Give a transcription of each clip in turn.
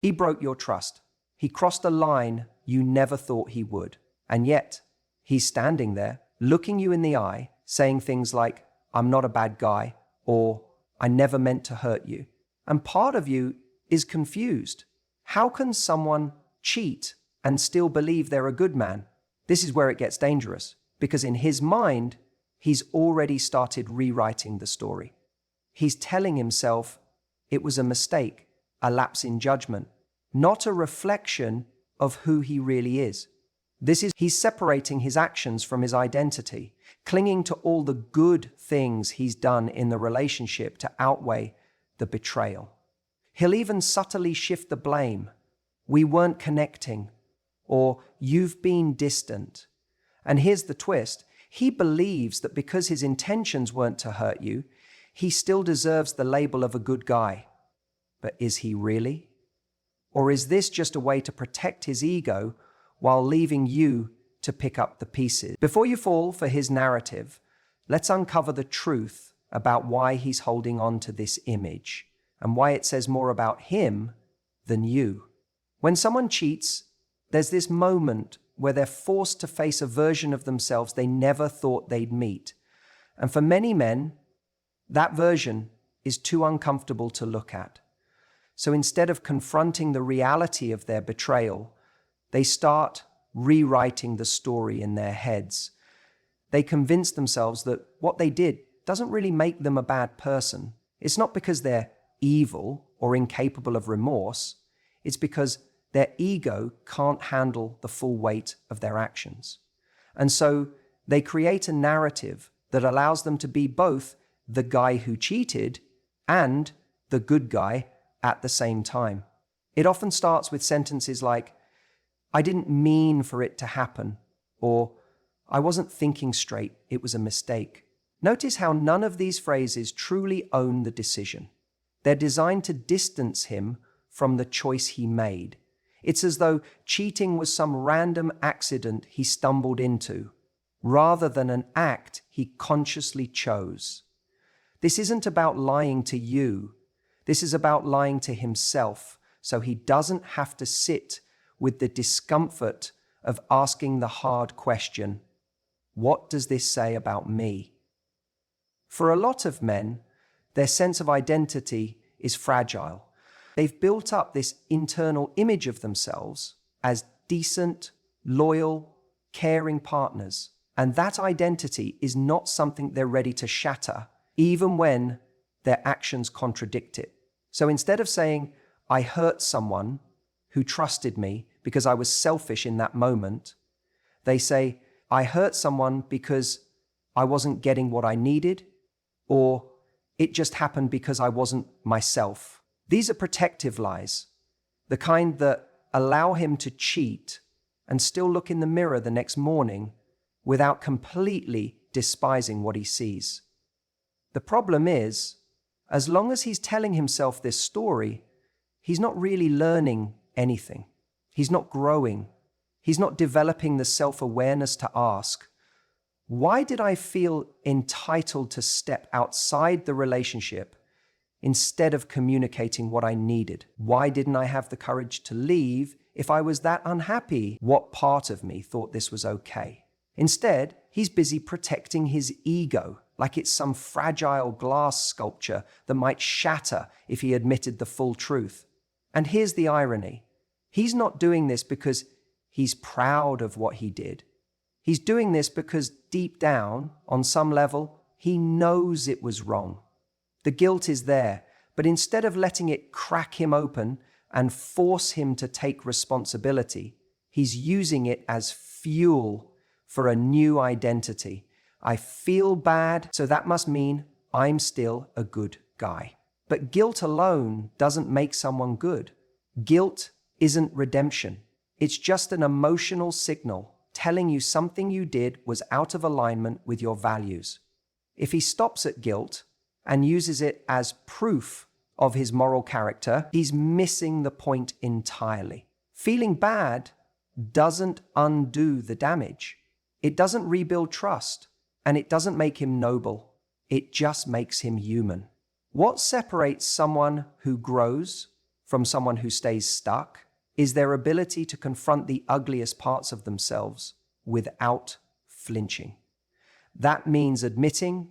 He broke your trust. He crossed a line you never thought he would. And yet, he's standing there, looking you in the eye, saying things like, "I'm not a bad guy," or "I never meant to hurt you." And part of you is confused. How can someone cheat and still believe they're a good man? This is where it gets dangerous, because in his mind, he's already started rewriting the story. He's telling himself it was a mistake, a lapse in judgment, not a reflection of who he really is. He's separating his actions from his identity, clinging to all the good things he's done in the relationship to outweigh the betrayal. He'll even subtly shift the blame. "We weren't connecting," or "you've been distant." And here's the twist. He believes that because his intentions weren't to hurt you, he still deserves the label of a good guy. But is he really? Or is this just a way to protect his ego while leaving you to pick up the pieces? Before you fall for his narrative, let's uncover the truth about why he's holding on to this image and why it says more about him than you. When someone cheats, there's this moment where they're forced to face a version of themselves they never thought they'd meet. And for many men, that version is too uncomfortable to look at. So instead of confronting the reality of their betrayal, they start rewriting the story in their heads. They convince themselves that what they did doesn't really make them a bad person. It's not because they're evil or incapable of remorse. It's because their ego can't handle the full weight of their actions. And so they create a narrative that allows them to be both the guy who cheated and the good guy at the same time. It often starts with sentences like, "I didn't mean for it to happen," or "I wasn't thinking straight, it was a mistake." Notice how none of these phrases truly own the decision. They're designed to distance him from the choice he made. It's as though cheating was some random accident he stumbled into, rather than an act he consciously chose. This isn't about lying to you. This is about lying to himself, so he doesn't have to sit with the discomfort of asking the hard question, "What does this say about me?" For a lot of men, their sense of identity is fragile. They've built up this internal image of themselves as decent, loyal, caring partners. And that identity is not something they're ready to shatter, even when their actions contradict it. So instead of saying, "I hurt someone who trusted me because I was selfish in that moment," they say, "I hurt someone because I wasn't getting what I needed," or "it just happened because I wasn't myself." These are protective lies, the kind that allow him to cheat and still look in the mirror the next morning without completely despising what he sees. The problem is, as long as he's telling himself this story, he's not really learning anything. He's not growing. He's not developing the self-awareness to ask, why did I feel entitled to step outside the relationship instead of communicating what I needed? Why didn't I have the courage to leave if I was that unhappy? What part of me thought this was okay? Instead, he's busy protecting his ego, like it's some fragile glass sculpture that might shatter if he admitted the full truth. And here's the irony. He's not doing this because he's proud of what he did. He's doing this because deep down, on some level, he knows it was wrong. The guilt is there, but instead of letting it crack him open and force him to take responsibility, he's using it as fuel for a new identity. I feel bad, so that must mean I'm still a good guy. But guilt alone doesn't make someone good. Guilt isn't redemption. It's just an emotional signal telling you something you did was out of alignment with your values. If he stops at guilt and uses it as proof of his moral character, he's missing the point entirely. Feeling bad doesn't undo the damage. It doesn't rebuild trust, and it doesn't make him noble. It just makes him human. What separates someone who grows from someone who stays stuck is their ability to confront the ugliest parts of themselves without flinching. That means admitting,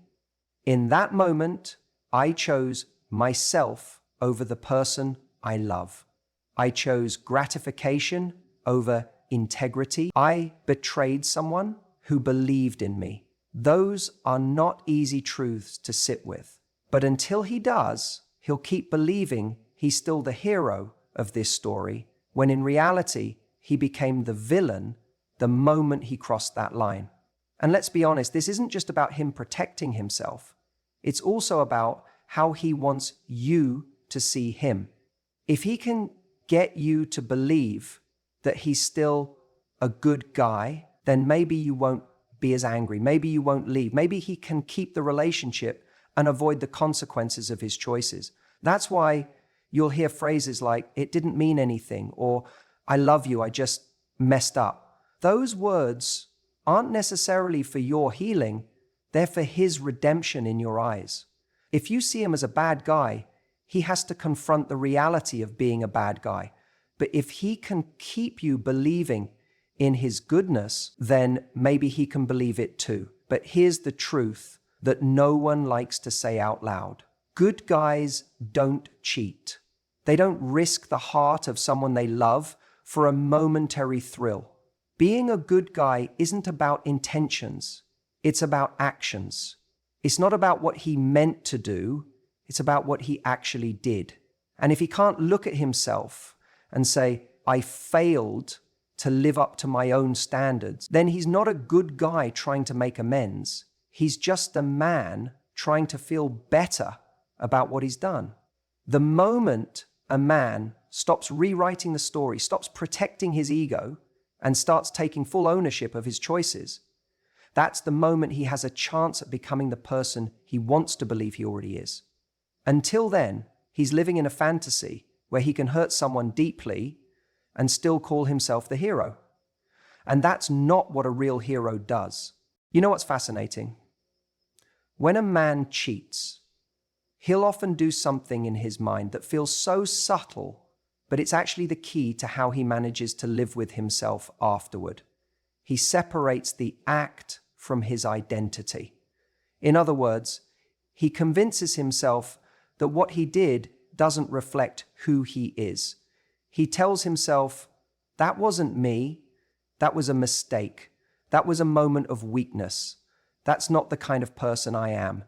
in that moment, I chose myself over the person I love. I chose gratification over integrity. I betrayed someone who believed in me. Those are not easy truths to sit with. But until he does, he'll keep believing he's still the hero of this story, when in reality, he became the villain the moment he crossed that line. And let's be honest, this isn't just about him protecting himself. It's also about how he wants you to see him. If he can get you to believe that he's still a good guy, then maybe you won't be as angry. Maybe you won't leave. Maybe he can keep the relationship and avoid the consequences of his choices. That's why you'll hear phrases like, it didn't mean anything, or I love you, I just messed up. Those words aren't necessarily for your healing, they're for his redemption in your eyes. If you see him as a bad guy, he has to confront the reality of being a bad guy. But if he can keep you believing in his goodness, then maybe he can believe it too. But here's the truth that no one likes to say out loud. Good guys don't cheat. They don't risk the heart of someone they love for a momentary thrill. Being a good guy isn't about intentions. It's about actions. It's not about what he meant to do. It's about what he actually did. And if he can't look at himself and say, I failed to live up to my own standards, then he's not a good guy trying to make amends. He's just a man trying to feel better about what he's done. The moment a man stops rewriting the story, stops protecting his ego, and starts taking full ownership of his choices, that's the moment he has a chance at becoming the person he wants to believe he already is. Until then, he's living in a fantasy where he can hurt someone deeply and still call himself the hero. And that's not what a real hero does. You know what's fascinating? When a man cheats, he'll often do something in his mind that feels so subtle, but it's actually the key to how he manages to live with himself afterward. He separates the act from his identity. In other words, he convinces himself that what he did doesn't reflect who he is. He tells himself, that wasn't me, that was a mistake, that was a moment of weakness, that's not the kind of person I am.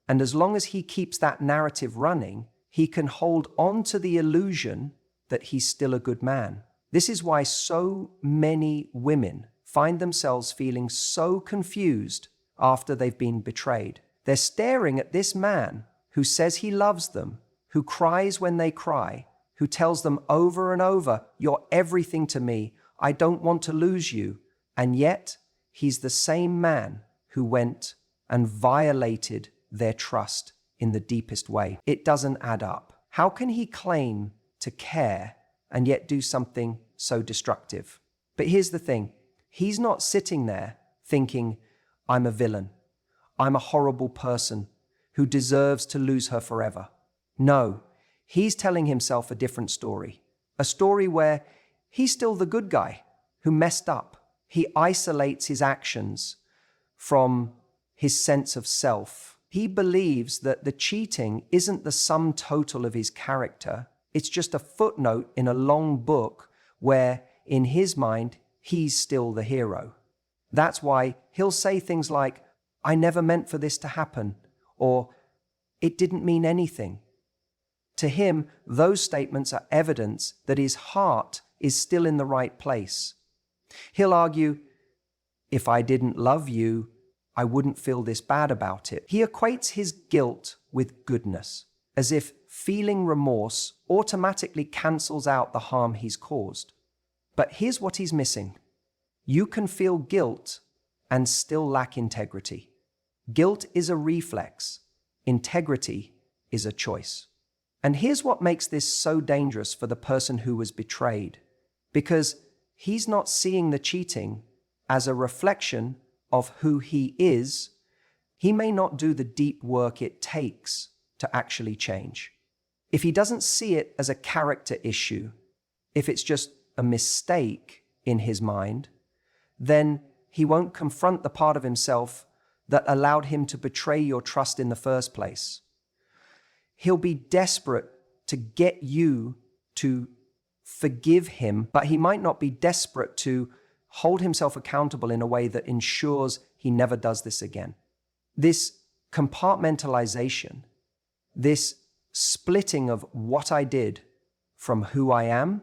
And as long as he keeps that narrative running, he can hold on to the illusion that he's still a good man. This is why so many women find themselves feeling so confused after they've been betrayed. They're staring at this man who says he loves them, who cries when they cry, who tells them over and over, you're everything to me, I don't want to lose you. And yet, he's the same man who went and violated their trust in the deepest way. It doesn't add up. How can he claim to care and yet do something so destructive? But here's the thing. He's not sitting there thinking, I'm a villain. I'm a horrible person who deserves to lose her forever. No, he's telling himself a different story. A story where he's still the good guy who messed up. He isolates his actions from his sense of self. He believes that the cheating isn't the sum total of his character. It's just a footnote in a long book where, in his mind, he's still the hero. That's why he'll say things like, I never meant for this to happen, or it didn't mean anything. To him, those statements are evidence that his heart is still in the right place. He'll argue, if I didn't love you, I wouldn't feel this bad about it. He equates his guilt with goodness, as if feeling remorse automatically cancels out the harm he's caused. But here's what he's missing. You can feel guilt and still lack integrity. Guilt is a reflex. Integrity is a choice. And here's what makes this so dangerous for the person who was betrayed. Because he's not seeing the cheating as a reflection of who he is. He may not do the deep work it takes to actually change. If he doesn't see it as a character issue, if it's just a mistake in his mind, then he won't confront the part of himself that allowed him to betray your trust in the first place. He'll be desperate to get you to forgive him, but he might not be desperate to hold himself accountable in a way that ensures he never does this again. This compartmentalization, this splitting of what I did from who I am,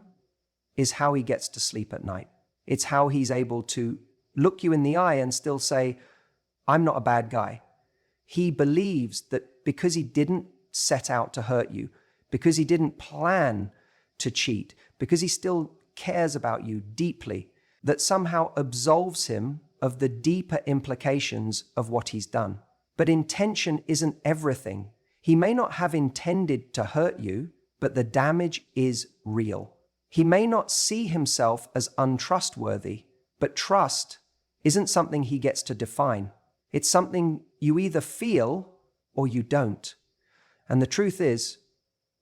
is how he gets to sleep at night. It's how he's able to look you in the eye and still say, I'm not a bad guy. He believes that because he didn't set out to hurt you, because he didn't plan to cheat, because he still cares about you deeply, that somehow absolves him of the deeper implications of what he's done. But intention isn't everything. He may not have intended to hurt you, but the damage is real. He may not see himself as untrustworthy, but trust isn't something he gets to define. It's something you either feel or you don't. And the truth is,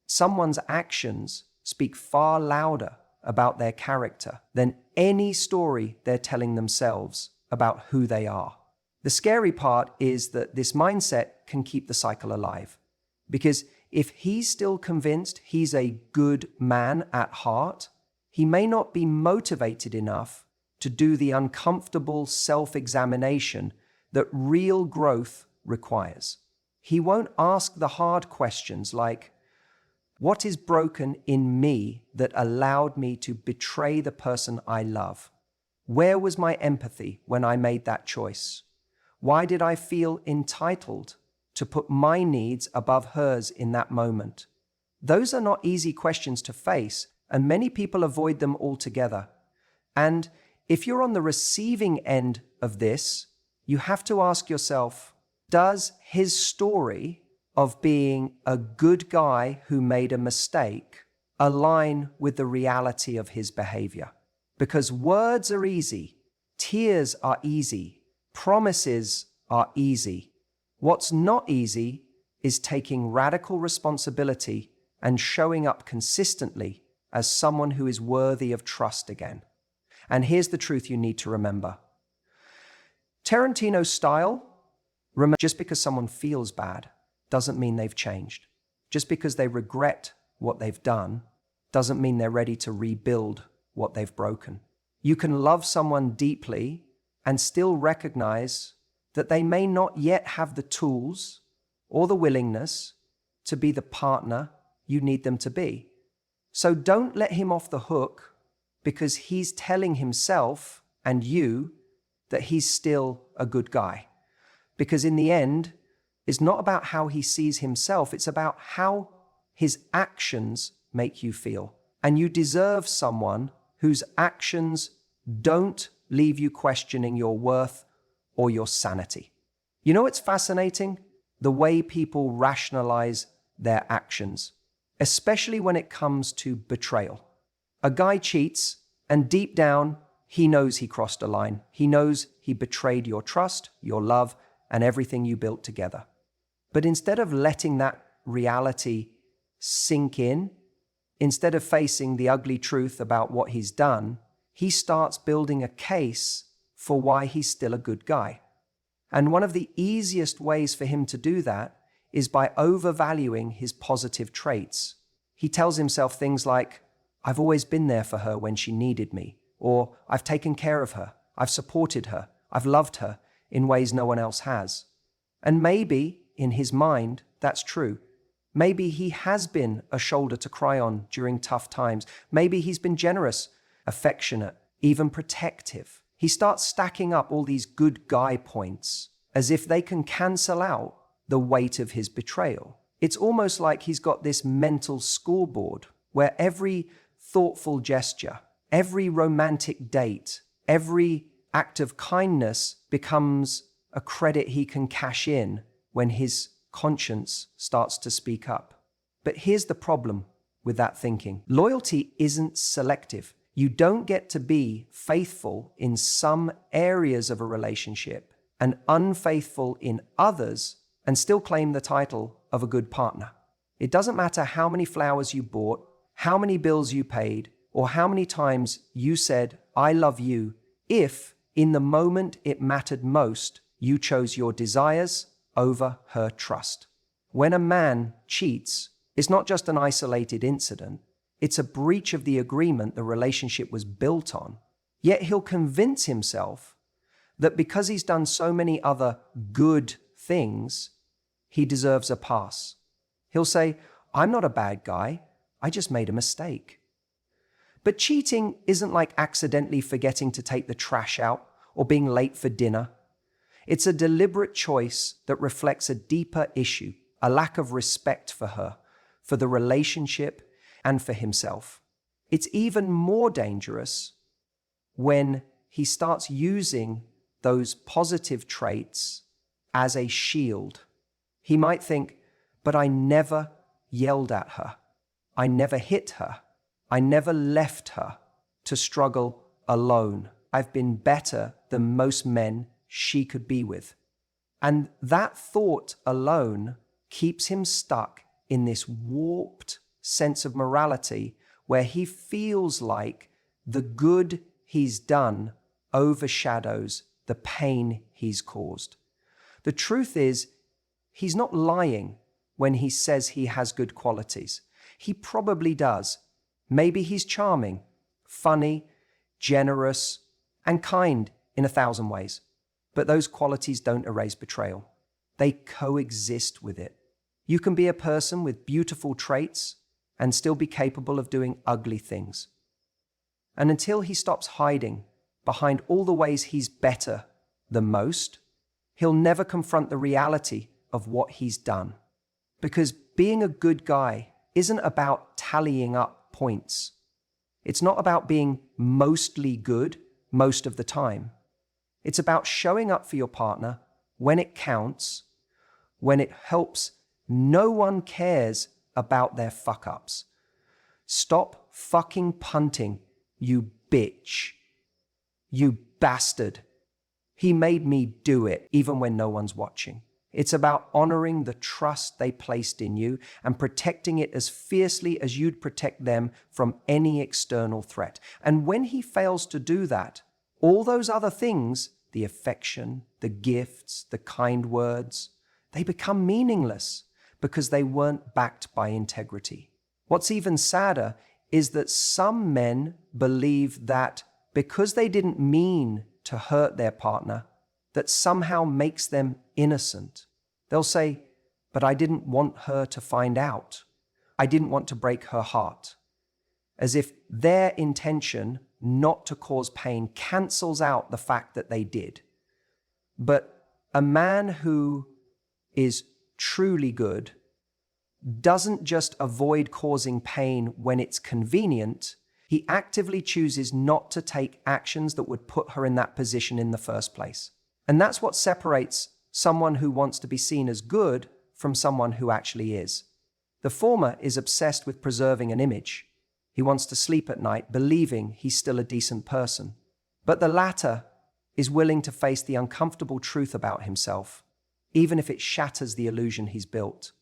someone's actions speak far louder about their character than any story they're telling themselves about who they are. The scary part is that this mindset can keep the cycle alive. Because if he's still convinced he's a good man at heart, he may not be motivated enough to do the uncomfortable self-examination that real growth requires. He won't ask the hard questions like, what is broken in me that allowed me to betray the person I love? Where was my empathy when I made that choice? Why did I feel entitled to put my needs above hers in that moment? Those are not easy questions to face, and many people avoid them altogether. And if you're on the receiving end of this, you have to ask yourself, does his story of being a good guy who made a mistake align with the reality of his behavior? Because words are easy, tears are easy, promises are easy. What's not easy is taking radical responsibility and showing up consistently as someone who is worthy of trust again. And here's the truth you need to remember. Tarantino's style, just because someone feels bad doesn't mean they've changed. Just because they regret what they've done doesn't mean they're ready to rebuild what they've broken. You can love someone deeply and still recognize that they may not yet have the tools or the willingness to be the partner you need them to be. So don't let him off the hook because he's telling himself and you that he's still a good guy. Because in the end, it's not about how he sees himself, it's about how his actions make you feel. And you deserve someone whose actions don't leave you questioning your worth or your sanity. You know, it's fascinating the way people rationalize their actions, especially when it comes to betrayal. A guy cheats, and deep down, he knows he crossed a line. He knows he betrayed your trust, your love, and everything you built together. But instead of letting that reality sink in, instead of facing the ugly truth about what he's done, he starts building a case for why he's still a good guy. And one of the easiest ways for him to do that is by overvaluing his positive traits. He tells himself things like, I've always been there for her when she needed me, or I've taken care of her, I've supported her, I've loved her in ways no one else has. And maybe, in his mind, that's true. Maybe he has been a shoulder to cry on during tough times. Maybe he's been generous, affectionate, even protective. He starts stacking up all these good guy points as if they can cancel out the weight of his betrayal. It's almost like he's got this mental scoreboard where every thoughtful gesture, every romantic date, every act of kindness becomes a credit he can cash in when his conscience starts to speak up. But here's the problem with that thinking. Loyalty isn't selective. You don't get to be faithful in some areas of a relationship and unfaithful in others and still claim the title of a good partner. It doesn't matter how many flowers you bought, how many bills you paid, or how many times you said, "I love you," if, in the moment it mattered most, you chose your desires over her trust. When a man cheats, it's not just an isolated incident, it's a breach of the agreement the relationship was built on. Yet he'll convince himself that because he's done so many other good things, he deserves a pass. He'll say, "I'm not a bad guy, I just made a mistake." But cheating isn't like accidentally forgetting to take the trash out or being late for dinner. It's a deliberate choice that reflects a deeper issue, a lack of respect for her, for the relationship, and for himself. It's even more dangerous when he starts using those positive traits as a shield. He might think, "But I never yelled at her. I never hit her. I never left her to struggle alone. I've been better than most men she could be with." And that thought alone keeps him stuck in this warped sense of morality where he feels like the good he's done overshadows the pain he's caused. The truth is, he's not lying when he says he has good qualities. He probably does. Maybe he's charming, funny, generous, and kind in 1,000 ways. But those qualities don't erase betrayal. They coexist with it. You can be a person with beautiful traits and still be capable of doing ugly things. And until he stops hiding behind all the ways he's better than most, he'll never confront the reality of what he's done. Because being a good guy isn't about tallying up points. It's not about being mostly good most of the time. It's about showing up for your partner when it counts, when it helps. No one cares about their fuck-ups. Stop fucking punting, you bitch. You bastard. He made me do it, even when no one's watching. It's about honoring the trust they placed in you and protecting it as fiercely as you'd protect them from any external threat. And when he fails to do that, all those other things, the affection, the gifts, the kind words, they become meaningless because they weren't backed by integrity. What's even sadder is that some men believe that because they didn't mean to hurt their partner, that somehow makes them innocent. They'll say, "But I didn't want her to find out. I didn't want to break her heart." As if their intention not to cause pain cancels out the fact that they did. But a man who is truly good doesn't just avoid causing pain when it's convenient, he actively chooses not to take actions that would put her in that position in the first place. And that's what separates someone who wants to be seen as good from someone who actually is. The former is obsessed with preserving an image. He wants to sleep at night believing he's still a decent person. But the latter is willing to face the uncomfortable truth about himself, even if it shatters the illusion he's built.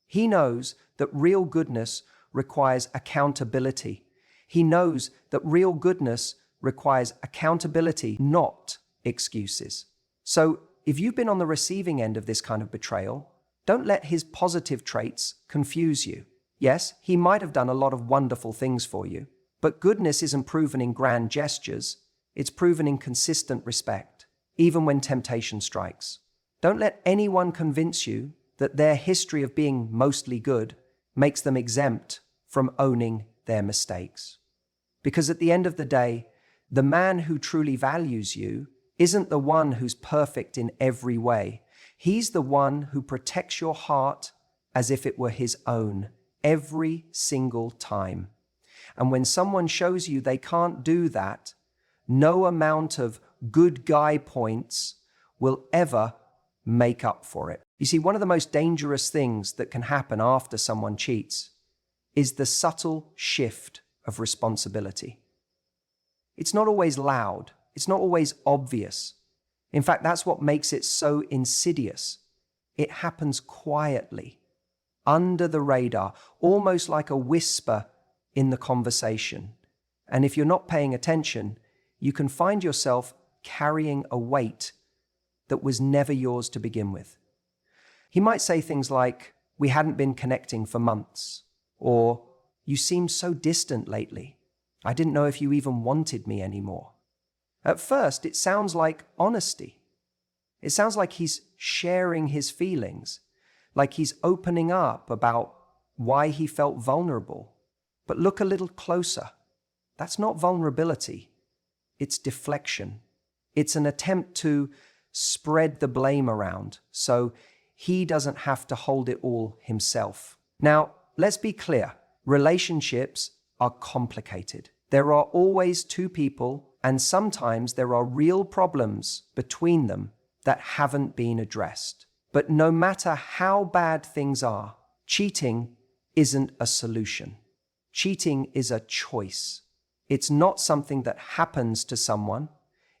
He knows that real goodness requires accountability. He knows that real goodness requires accountability, not excuses. So, if you've been on the receiving end of this kind of betrayal, don't let his positive traits confuse you. Yes, he might have done a lot of wonderful things for you, but goodness isn't proven in grand gestures. It's proven in consistent respect, even when temptation strikes. Don't let anyone convince you that their history of being mostly good makes them exempt from owning their mistakes. Because at the end of the day, the man who truly values you isn't the one who's perfect in every way. He's the one who protects your heart as if it were his own every single time. And when someone shows you they can't do that, no amount of good guy points will ever make up for it. You see, one of the most dangerous things that can happen after someone cheats is the subtle shift of responsibility. It's not always loud. It's not always obvious. In fact, that's what makes it so insidious. It happens quietly, under the radar, almost like a whisper in the conversation. And if you're not paying attention, you can find yourself carrying a weight that was never yours to begin with. He might say things like, "We hadn't been connecting for months," or "You seem so distant lately. I didn't know if you even wanted me anymore." At first, it sounds like honesty. It sounds like he's sharing his feelings, like he's opening up about why he felt vulnerable. But look a little closer. That's not vulnerability. It's deflection. It's an attempt to spread the blame around so he doesn't have to hold it all himself. Now, let's be clear. Relationships are complicated. There are always two people, and sometimes there are real problems between them that haven't been addressed. But no matter how bad things are, cheating isn't a solution. Cheating is a choice. It's not something that happens to someone.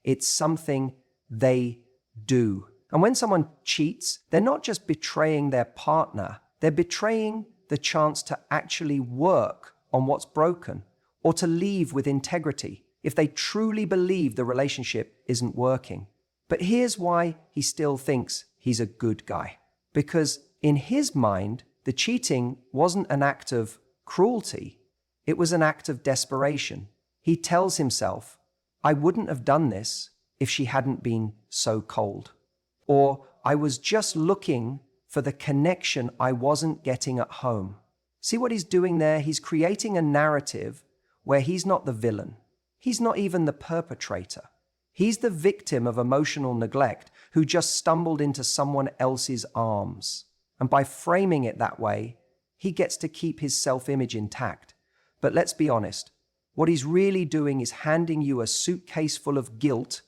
It's something they do. And when someone cheats, they're not just betraying their partner, they're betraying the chance to actually work on what's broken or to leave with integrity if they truly believe the relationship isn't working. But here's why he still thinks he's a good guy. Because in his mind, the cheating wasn't an act of cruelty. It was an act of desperation. He tells himself, "I wouldn't have done this if she hadn't been so cold." Or, "I was just looking for the connection I wasn't getting at home." See what he's doing there? He's creating a narrative where he's not the villain. He's not even the perpetrator. He's the victim of emotional neglect who just stumbled into someone else's arms. And by framing it that way, he gets to keep his self-image intact. But let's be honest, what he's really doing is handing you a suitcase full of guilt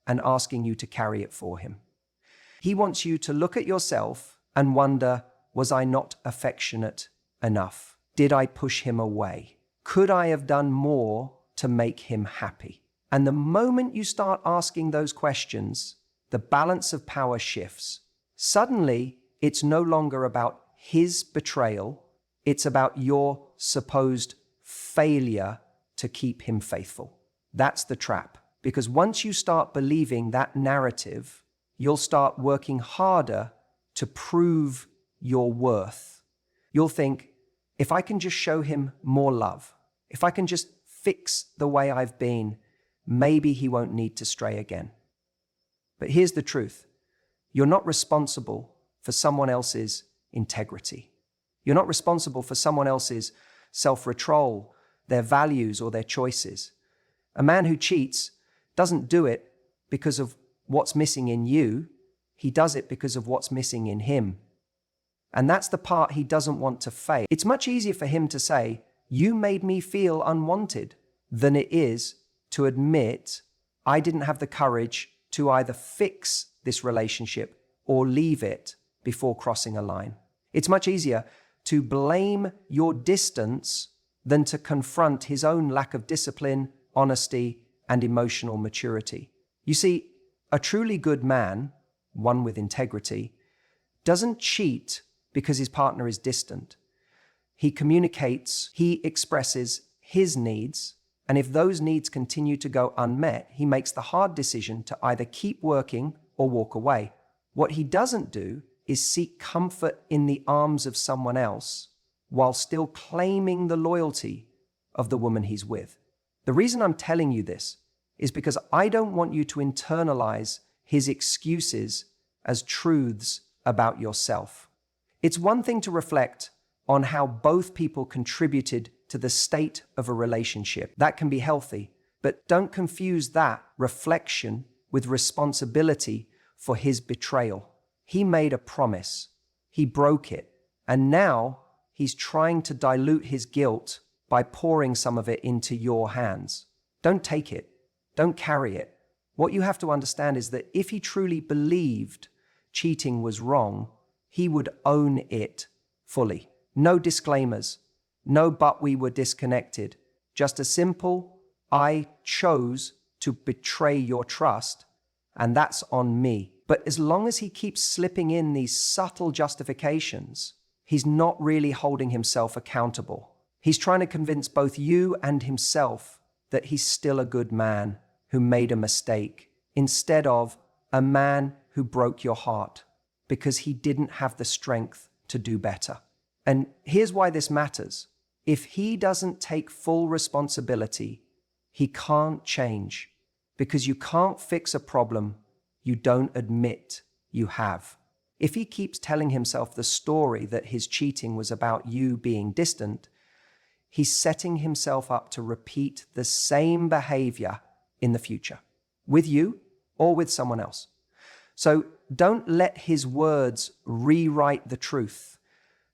and asking you to carry it for him. He wants you to look at yourself and wonder, was I not affectionate enough? Did I push him away? Could I have done more to make him happy? And the moment you start asking those questions, the balance of power shifts. Suddenly, it's no longer about his betrayal, it's about your supposed failure to keep him faithful. That's the trap. Because once you start believing that narrative, you'll start working harder to prove your worth. You'll think, if I can just show him more love, if I can just fix the way I've been, maybe he won't need to stray again. But here's the truth. You're not responsible for someone else's integrity. You're not responsible for someone else's self-control, their values, or their choices. A man who cheats doesn't do it because of what's missing in you. He does it because of what's missing in him. And that's the part he doesn't want to face. It's much easier for him to say, "You made me feel unwanted," than it is to admit, "I didn't have the courage to either fix this relationship or leave it before crossing a line." It's much easier to blame your distance than to confront his own lack of discipline, honesty, and emotional maturity. You see, a truly good man, one with integrity, doesn't cheat because his partner is distant. He communicates, he expresses his needs, and if those needs continue to go unmet, he makes the hard decision to either keep working or walk away. What he doesn't do is seek comfort in the arms of someone else while still claiming the loyalty of the woman he's with. The reason I'm telling you this is because I don't want you to internalize his excuses as truths about yourself. It's one thing to reflect on how both people contributed to the state of a relationship. That can be healthy, but don't confuse that reflection with responsibility for his betrayal. He made a promise, he broke it, and now he's trying to dilute his guilt by pouring some of it into your hands. Don't take it, don't carry it. What you have to understand is that if he truly believed cheating was wrong, he would own it fully. No disclaimers, no "but we were disconnected." Just a simple, "I chose to betray your trust, and that's on me." But as long as he keeps slipping in these subtle justifications, he's not really holding himself accountable. He's trying to convince both you and himself that he's still a good man who made a mistake, instead of a man who broke your heart because he didn't have the strength to do better. And here's why this matters. If he doesn't take full responsibility, he can't change, because you can't fix a problem you don't admit you have. If he keeps telling himself the story that his cheating was about you being distant, he's setting himself up to repeat the same behavior in the future, with you or with someone else. So don't let his words rewrite the truth.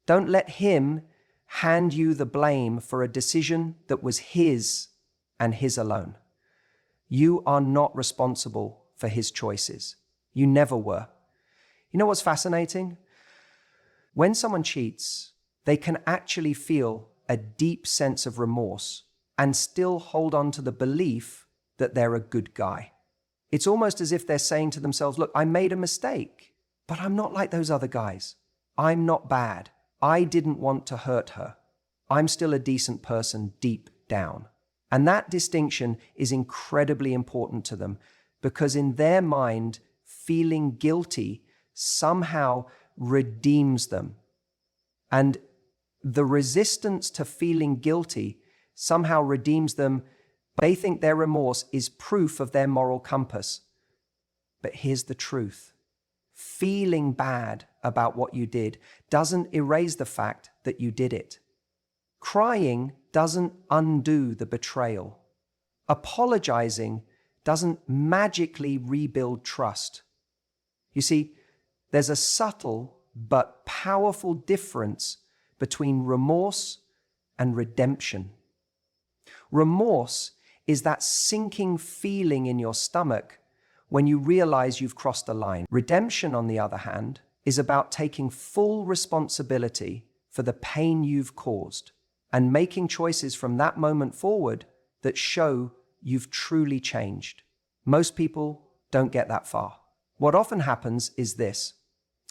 Don't let him hand you the blame for a decision that was his and his alone. You are not responsible for his choices. You never were. You know what's fascinating? When someone cheats, they can actually feel a deep sense of remorse and still hold on to the belief that they're a good guy. It's almost as if they're saying to themselves, look, I made a mistake, but I'm not like those other guys. I'm not bad. I didn't want to hurt her. I'm still a decent person deep down. And that distinction is incredibly important to them, because in their mind, feeling guilty somehow redeems them. And the resistance to feeling guilty somehow redeems them. They think their remorse is proof of their moral compass. But here's the truth. Feeling bad about what you did doesn't erase the fact that you did it. Crying doesn't undo the betrayal. Apologizing doesn't magically rebuild trust. You see, there's a subtle but powerful difference between remorse and redemption. Remorse is that sinking feeling in your stomach when you realize you've crossed the line. Redemption, on the other hand, is about taking full responsibility for the pain you've caused and making choices from that moment forward that show you've truly changed. Most people don't get that far. What often happens is this.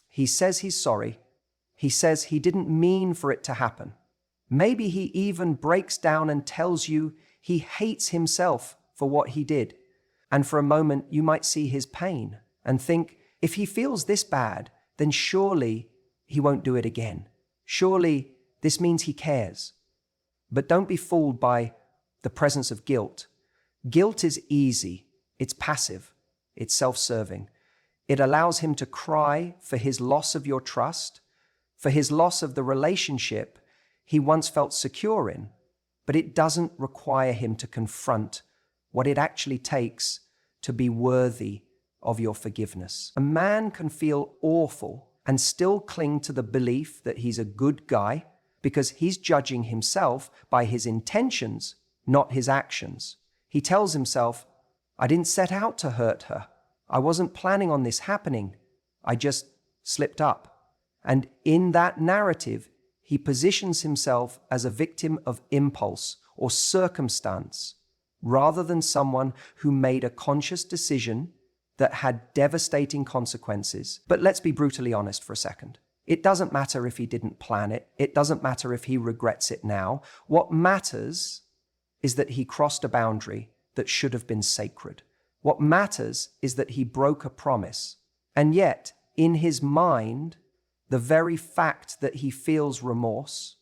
He says he's sorry. He says he didn't mean for it to happen. Maybe he even breaks down and tells you he hates himself for what he did. And for a moment, you might see his pain and think, if he feels this bad, then surely he won't do it again. Surely this means he cares. But don't be fooled by the presence of guilt. Guilt is easy. It's passive. It's self-serving. It allows him to cry for his loss of your trust, for his loss of the relationship he once felt secure in, but it doesn't require him to confront what it actually takes to be worthy of your forgiveness. A man can feel awful and still cling to the belief that he's a good guy because he's judging himself by his intentions, not his actions. He tells himself, I didn't set out to hurt her. I wasn't planning on this happening. I just slipped up. And in that narrative, he positions himself as a victim of impulse or circumstance, rather than someone who made a conscious decision that had devastating consequences. But let's be brutally honest for a second. It doesn't matter if he didn't plan it. It doesn't matter if he regrets it now. What matters is that he crossed a boundary that should have been sacred. What matters is that he broke a promise. And yet, in his mind, the very fact that he feels remorse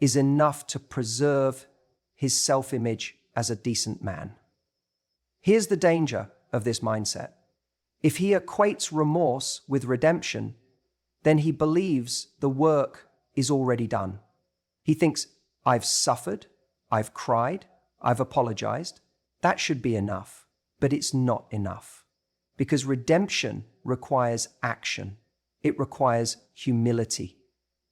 is enough to preserve his self-image as a decent man. Here's the danger of this mindset. If he equates remorse with redemption, then he believes the work is already done. He thinks, I've suffered, I've cried, I've apologized. That should be enough. But it's not enough. Because redemption requires action. It requires humility.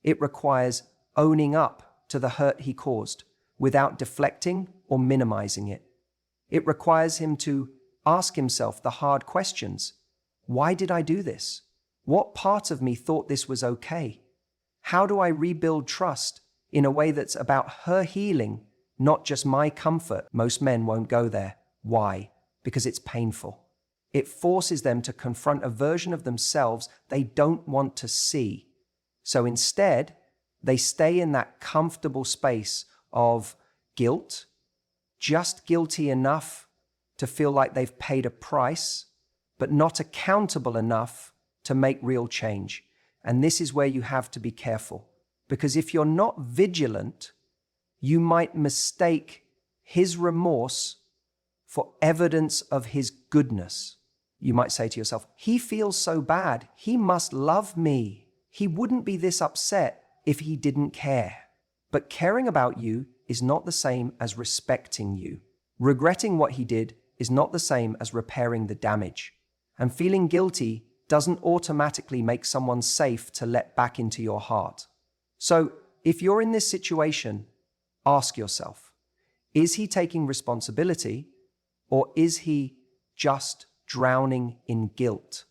It requires owning up to the hurt he caused without deflecting or minimizing it. It requires him to ask himself the hard questions. Why did I do this? What part of me thought this was okay? How do I rebuild trust in a way that's about her healing, not just my comfort? Most men won't go there. Why? Because it's painful. It forces them to confront a version of themselves they don't want to see. So instead, They stay in that comfortable space of guilt, just guilty enough to feel like they've paid a price, but not accountable enough to make real change. And this is where you have to be careful, because if you're not vigilant, you might mistake his remorse for evidence of his goodness. You might say to yourself, he feels so bad, he must love me. He wouldn't be this upset if he didn't care. But caring about you is not the same as respecting you. Regretting what he did is not the same as repairing the damage. And feeling guilty doesn't automatically make someone safe to let back into your heart. So if you're in this situation, ask yourself, is he taking responsibility, or is he just drowning in guilt?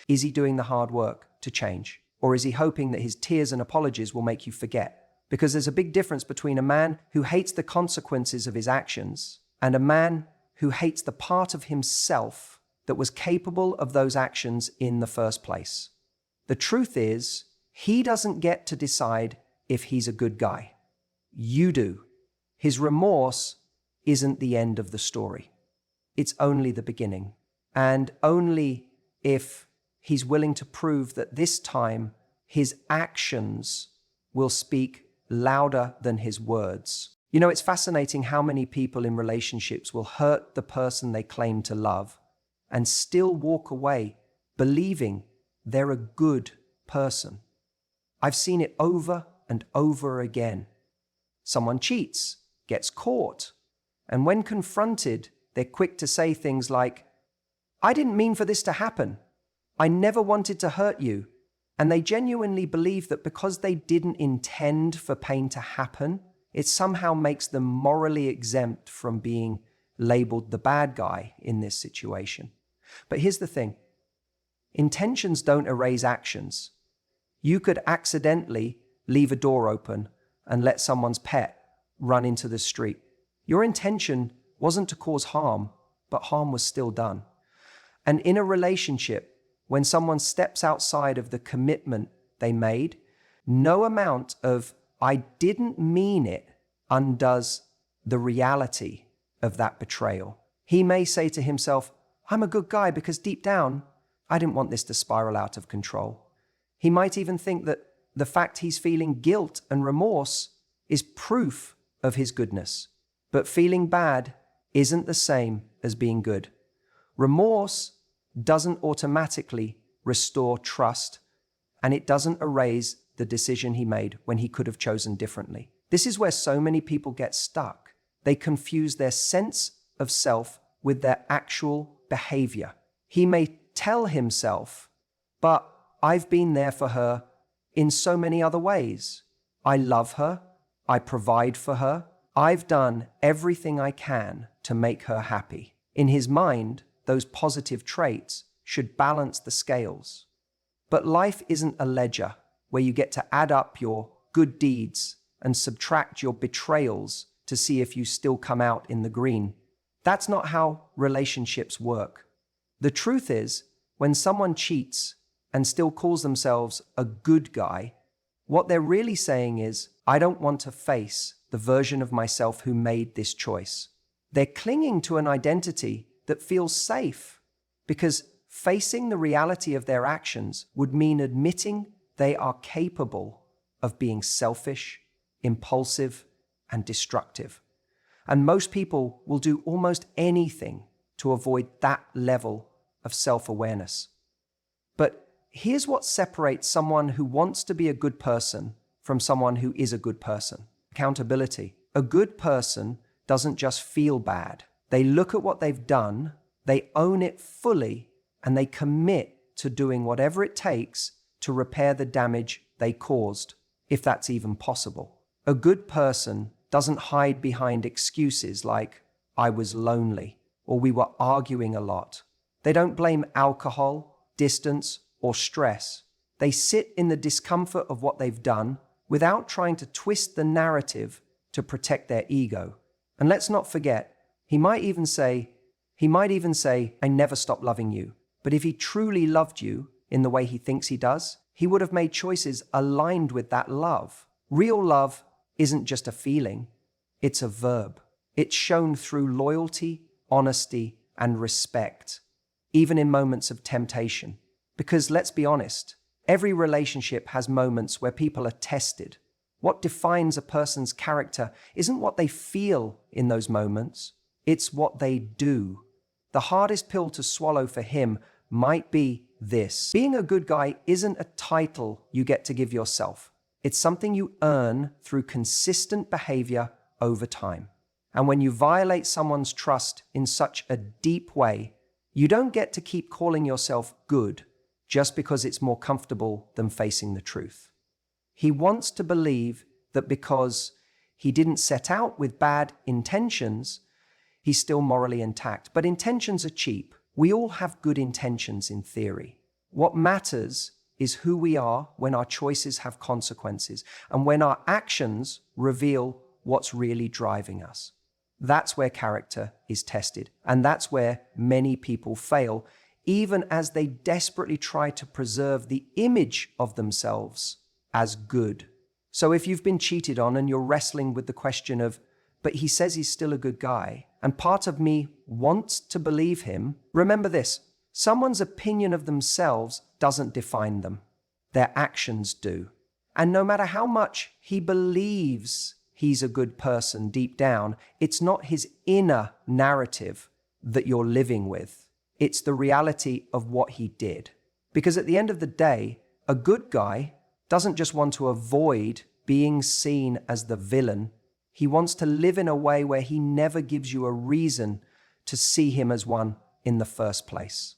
Is he doing the hard work to change? Or is he hoping that his tears and apologies will make you forget? Because there's a big difference between a man who hates the consequences of his actions and a man who hates the part of himself that was capable of those actions in the first place. The truth is, he doesn't get to decide if he's a good guy. You do. His remorse isn't the end of the story. It's only the beginning. And only if he's willing to prove that this time his actions will speak louder than his words. You know, it's fascinating how many people in relationships will hurt the person they claim to love and still walk away believing they're a good person. I've seen it over and over again. Someone cheats, gets caught, and when confronted, they're quick to say things like, I didn't mean for this to happen. I never wanted to hurt you. And they genuinely believe that because they didn't intend for pain to happen, it somehow makes them morally exempt from being labeled the bad guy in this situation. But here's the thing. Intentions don't erase actions. You could accidentally leave a door open and let someone's pet run into the street. Your intention wasn't to cause harm, but harm was still done. And in a relationship, when someone steps outside of the commitment they made, no amount of I didn't mean it undoes the reality of that betrayal. He may say to himself, I'm a good guy because deep down, I didn't want this to spiral out of control. He might even think that the fact he's feeling guilt and remorse is proof of his goodness. But feeling bad isn't the same as being good. Remorse doesn't automatically restore trust, and it doesn't erase the decision he made when he could have chosen differently. This is where so many people get stuck. They confuse their sense of self with their actual behavior. He may tell himself, but I've been there for her in so many other ways. I love her. I provide for her. I've done everything I can to make her happy. In his mind, those positive traits should balance the scales. But life isn't a ledger where you get to add up your good deeds and subtract your betrayals to see if you still come out in the green. That's not how relationships work. The truth is, when someone cheats and still calls themselves a good guy, what they're really saying is, I don't want to face the version of myself who made this choice. They're clinging to an identity that feels safe because facing the reality of their actions would mean admitting they are capable of being selfish, impulsive, and destructive. And most people will do almost anything to avoid that level of self-awareness. But here's what separates someone who wants to be a good person from someone who is a good person. Accountability. A good person doesn't just feel bad. They look at what they've done, they own it fully, and they commit to doing whatever it takes to repair the damage they caused, if that's even possible. A good person doesn't hide behind excuses like, I was lonely, or we were arguing a lot. They don't blame alcohol, distance, or stress. They sit in the discomfort of what they've done without trying to twist the narrative to protect their ego. And let's not forget, he might even say, I never stopped loving you. But if he truly loved you in the way he thinks he does, he would have made choices aligned with that love, Real love isn't just a feeling, it's a verb. It's shown through loyalty, honesty, and respect, even in moments of temptation. Because let's be honest, every relationship has moments where people are tested. What defines a person's character isn't what they feel in those moments, it's what they do. The hardest pill to swallow for him might be this. Being a good guy isn't a title you get to give yourself. It's something you earn through consistent behavior over time. And when you violate someone's trust in such a deep way, you don't get to keep calling yourself good just because it's more comfortable than facing the truth. He wants to believe that because he didn't set out with bad intentions, he's still morally intact. But intentions are cheap. We all have good intentions in theory. What matters is who we are when our choices have consequences and when our actions reveal what's really driving us. That's where character is tested, and that's where many people fail, even as they desperately try to preserve the image of themselves as good. So if you've been cheated on and you're wrestling with the question of, but he says he's still a good guy, and part of me wants to believe him, remember this: someone's opinion of themselves doesn't define them. Their actions do. And no matter how much he believes he's a good person deep down, it's not his inner narrative that you're living with. It's the reality of what he did. Because at the end of the day, a good guy doesn't just want to avoid being seen as the villain. He wants to live in a way where he never gives you a reason to see him as one in the first place.